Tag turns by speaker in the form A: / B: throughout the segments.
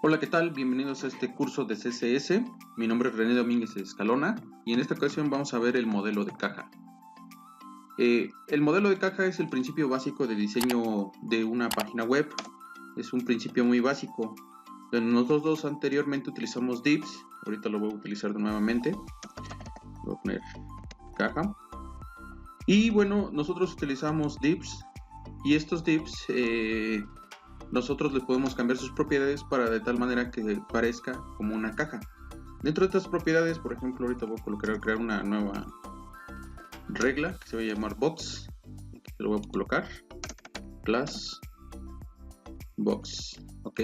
A: Hola, ¿qué tal? Bienvenidos a este curso de CSS. Mi nombre es René Domínguez Escalona y en esta ocasión vamos a ver el modelo de caja. El modelo de caja es el principio básico de diseño de una página web. Es un principio muy básico. Nosotros dos anteriormente utilizamos divs. Ahorita lo voy a utilizar nuevamente. Voy a poner caja. Y bueno, nosotros utilizamos divs y estos divs nosotros les podemos cambiar sus propiedades para de tal manera que parezca como una caja. Dentro de estas propiedades, por ejemplo, ahorita voy a crear una nueva regla que se va a llamar box. Se lo voy a colocar class box. Ok.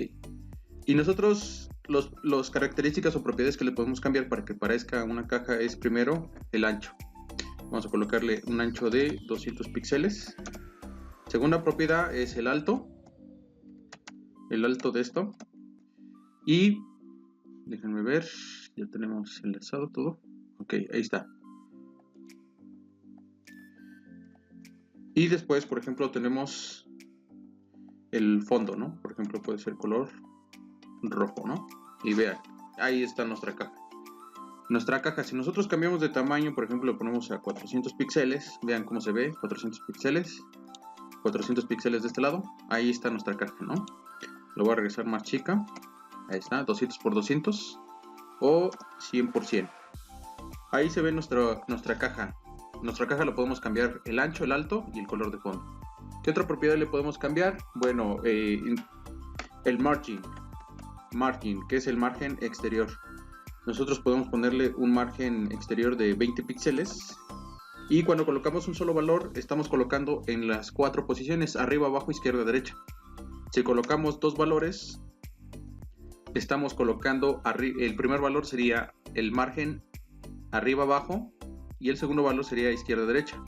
A: Y nosotros los características o propiedades que le podemos cambiar para que parezca una caja es primero el ancho. Vamos a colocarle un ancho de 200 píxeles. Segunda propiedad es el alto de esto. Y déjenme ver, ya tenemos enlazado todo. Ok, ahí está. Y después, por ejemplo, tenemos el fondo, ¿no? Por ejemplo, puede ser color rojo, ¿no? Y vean, ahí está nuestra caja. Nuestra caja, si nosotros cambiamos de tamaño, por ejemplo, lo ponemos a 400 píxeles, vean cómo se ve, 400 píxeles, 400 píxeles de este lado, ahí está nuestra caja, ¿no? Lo voy a regresar más chica, ahí está, 200 por 200 o 100 por 100. Ahí se ve nuestra caja. Nuestra caja lo podemos cambiar el ancho, el alto y el color de fondo. ¿Qué otra propiedad le podemos cambiar? Bueno, el margin, que es el margen exterior. Nosotros podemos ponerle un margen exterior de 20 píxeles y cuando colocamos un solo valor estamos colocando en las 4 posiciones, arriba, abajo, izquierda, derecha. Si colocamos dos valores, estamos colocando el primer valor sería el margen arriba, abajo y el segundo valor sería izquierda, derecha.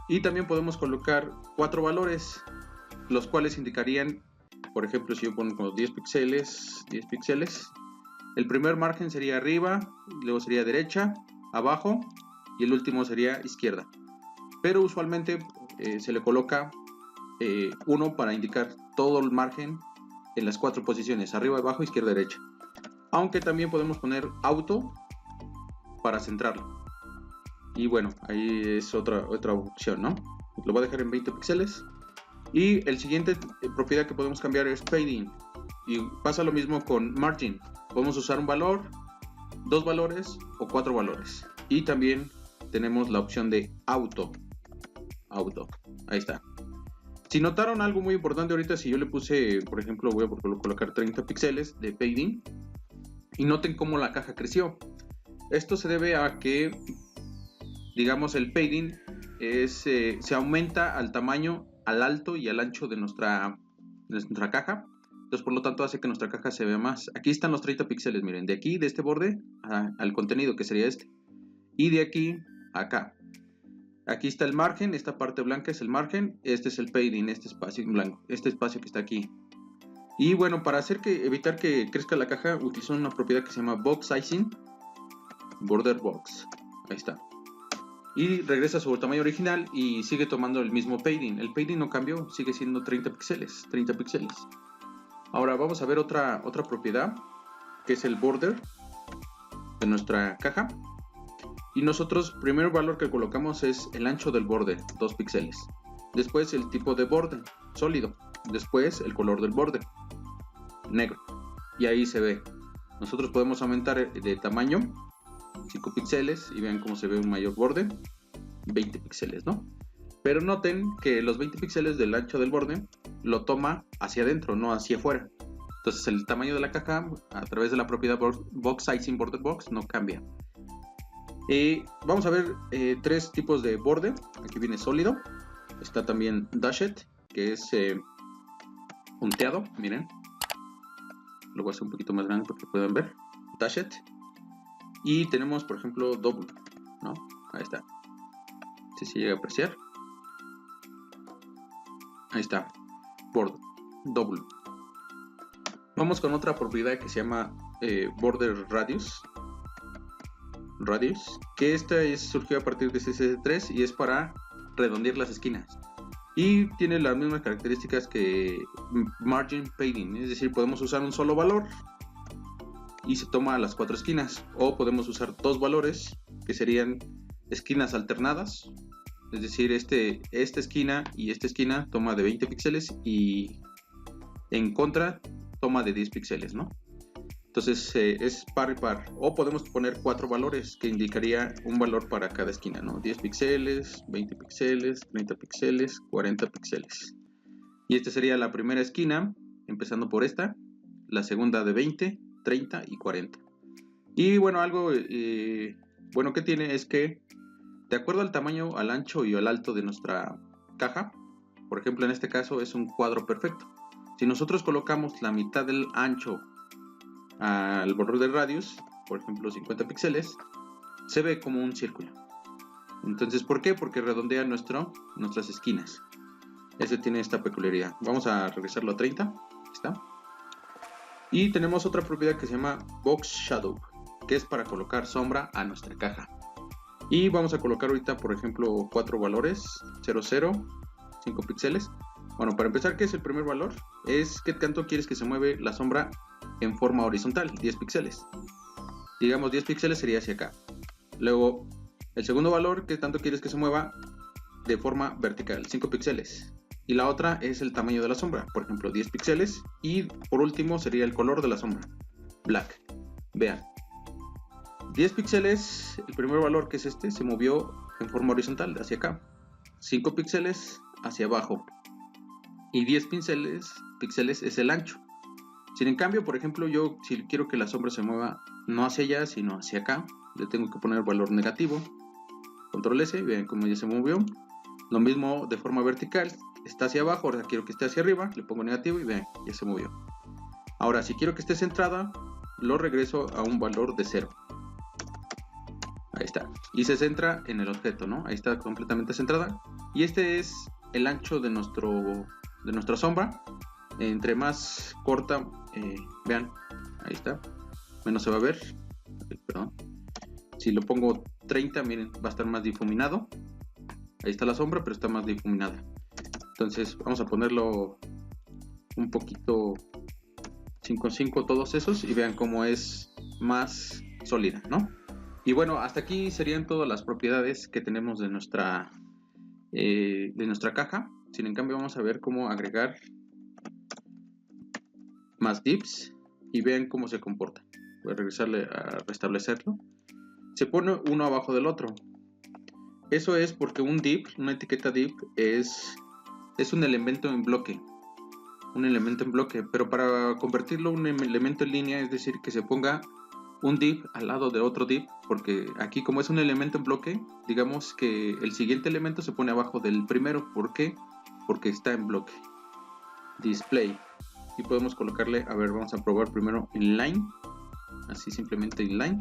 A: Y también podemos colocar 4 valores, los cuales indicarían, por ejemplo, si yo pongo 10 píxeles, el primer margen sería arriba, luego sería derecha, abajo y el último sería izquierda. Pero usualmente se le coloca 1 para indicar todo el margen en las 4 posiciones, arriba, abajo, izquierda, derecha. Aunque también podemos poner auto para centrarlo. Y bueno, ahí es otra opción, ¿no? Lo voy a dejar en 20 píxeles. Y el siguiente propiedad que podemos cambiar es padding. Y pasa lo mismo con margin. Podemos usar un valor, 2 valores o 4 valores. Y también tenemos la opción de auto. Ahí está. Si notaron algo muy importante ahorita, si yo le puse, por ejemplo, voy a colocar 30 píxeles de padding. Y noten cómo la caja creció. Esto se debe a que, digamos, el padding se aumenta al tamaño, al alto y al ancho de nuestra caja. Entonces, por lo tanto, hace que nuestra caja se vea más. Aquí están los 30 píxeles, miren, de aquí, de este borde, al contenido, que sería este. Y de aquí a acá. Aquí está el margen, esta parte blanca es el margen, este es el padding, este espacio blanco, este espacio que está aquí. Y bueno, para evitar que crezca la caja, utilizo una propiedad que se llama box sizing, border box. Ahí está. Y regresa a su tamaño original y sigue tomando el mismo padding. El padding no cambió, sigue siendo 30 píxeles. Ahora vamos a ver otra propiedad, que es el border de nuestra caja. Y nosotros, primer valor que colocamos es el ancho del borde, 2 píxeles. Después el tipo de borde, sólido. Después el color del borde, negro. Y ahí se ve. Nosotros podemos aumentar de tamaño 5 píxeles y vean cómo se ve un mayor borde, 20 píxeles, ¿no? Pero noten que los 20 píxeles del ancho del borde lo toma hacia adentro, no hacia afuera. Entonces el tamaño de la caja a través de la propiedad box sizing border box no cambia. Vamos a ver 3 tipos de borde. Aquí viene sólido, está también dashed, que es punteado, miren. Lo voy a hacer un poquito más grande para que puedan ver. Dashed. Y tenemos, por ejemplo, double, ¿no? Ahí está. Si se llega a apreciar. Ahí está. Double. Vamos con otra propiedad que se llama border radius. Que esta surgió a partir de CSS3 y es para redondear las esquinas. Y tiene las mismas características que margin padding, es decir, podemos usar un solo valor y se toma a las 4 esquinas. O podemos usar dos valores que serían esquinas alternadas. Es decir, esta esquina y esta esquina toma de 20 píxeles y en contra toma de 10 píxeles, ¿no? Entonces es par y par. O podemos poner 4 valores que indicaría un valor para cada esquina, ¿no? 10 píxeles, 20 píxeles, 30 píxeles, 40 píxeles. Y esta sería la primera esquina, empezando por esta, la segunda de 20, 30 y 40. Y bueno, algo bueno que tiene es que de acuerdo al tamaño, al ancho y al alto de nuestra caja, por ejemplo en este caso es un cuadro perfecto. Si nosotros colocamos la mitad del ancho al border de radius, por ejemplo 50 píxeles, se ve como un círculo. Entonces, ¿por qué? Porque redondea nuestras esquinas. Ese tiene esta peculiaridad. Vamos a regresarlo a 30. Aquí está. Y tenemos otra propiedad que se llama Box Shadow, que es para colocar sombra a nuestra caja. Y vamos a colocar ahorita, por ejemplo, 4 valores, 0, 0, 5 píxeles. Bueno, para empezar, ¿qué es el primer valor? Es qué tanto quieres que se mueve la sombra en forma horizontal, 10 píxeles. Digamos 10 píxeles sería hacia acá. Luego, el segundo valor, qué tanto quieres que se mueva de forma vertical, 5 píxeles. Y la otra es el tamaño de la sombra, por ejemplo 10 píxeles. Y por último sería el color de la sombra, black. Vean, 10 píxeles, el primer valor que es este, se movió en forma horizontal hacia acá. 5 píxeles hacia abajo. Y 10 píxeles es el ancho. Sin en cambio, por ejemplo, yo si quiero que la sombra se mueva no hacia allá, sino hacia acá, le tengo que poner valor negativo. Control S, vean cómo ya se movió. Lo mismo de forma vertical, está hacia abajo, ahora quiero que esté hacia arriba, le pongo negativo y vean, ya se movió. Ahora, si quiero que esté centrada, lo regreso a un valor de 0. Ahí está. Y se centra en el objeto, ¿no? Ahí está completamente centrada. Y este es el ancho de nuestra sombra. Entre más corta, vean, ahí está. Menos se va a ver. Perdón. Si lo pongo 30, miren, va a estar más difuminado. Ahí está la sombra, pero está más difuminada. Entonces vamos a ponerlo un poquito 5:5 todos esos y vean cómo es más sólida, ¿no? Y bueno, hasta aquí serían todas las propiedades que tenemos de nuestra caja. Sin en cambio, vamos a ver cómo agregar más divs y vean cómo se comporta. Voy a regresarle a restablecerlo. Se pone uno abajo del otro. Eso es porque un div, una etiqueta div, es un elemento en bloque. Un elemento en bloque, pero para convertirlo en un elemento en línea, es decir, que se ponga un div al lado de otro div, porque aquí como es un elemento en bloque, digamos que el siguiente elemento se pone abajo del primero. ¿Por qué? Porque está en bloque. Display. Y podemos colocarle, a ver, vamos a probar primero inline, así simplemente inline.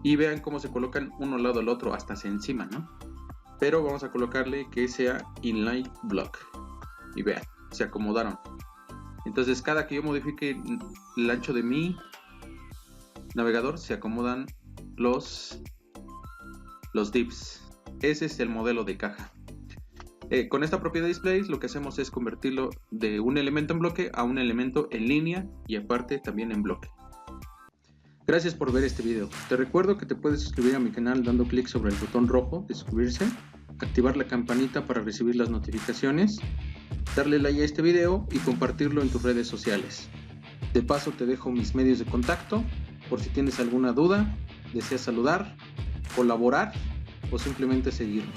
A: Y vean cómo se colocan uno al lado del otro, hasta hacia encima, ¿no? Pero vamos a colocarle que sea inline block. Y vean, se acomodaron. Entonces cada que yo modifique el ancho de mi navegador, se acomodan los divs. Ese es el modelo de caja. Con esta propiedad display lo que hacemos es convertirlo de un elemento en bloque a un elemento en línea y aparte también en bloque. Gracias por ver este video. Te recuerdo que te puedes suscribir a mi canal dando clic sobre el botón rojo de suscribirse, activar la campanita para recibir las notificaciones, darle like a este video y compartirlo en tus redes sociales. De paso te dejo mis medios de contacto por si tienes alguna duda, deseas saludar, colaborar o simplemente seguirme.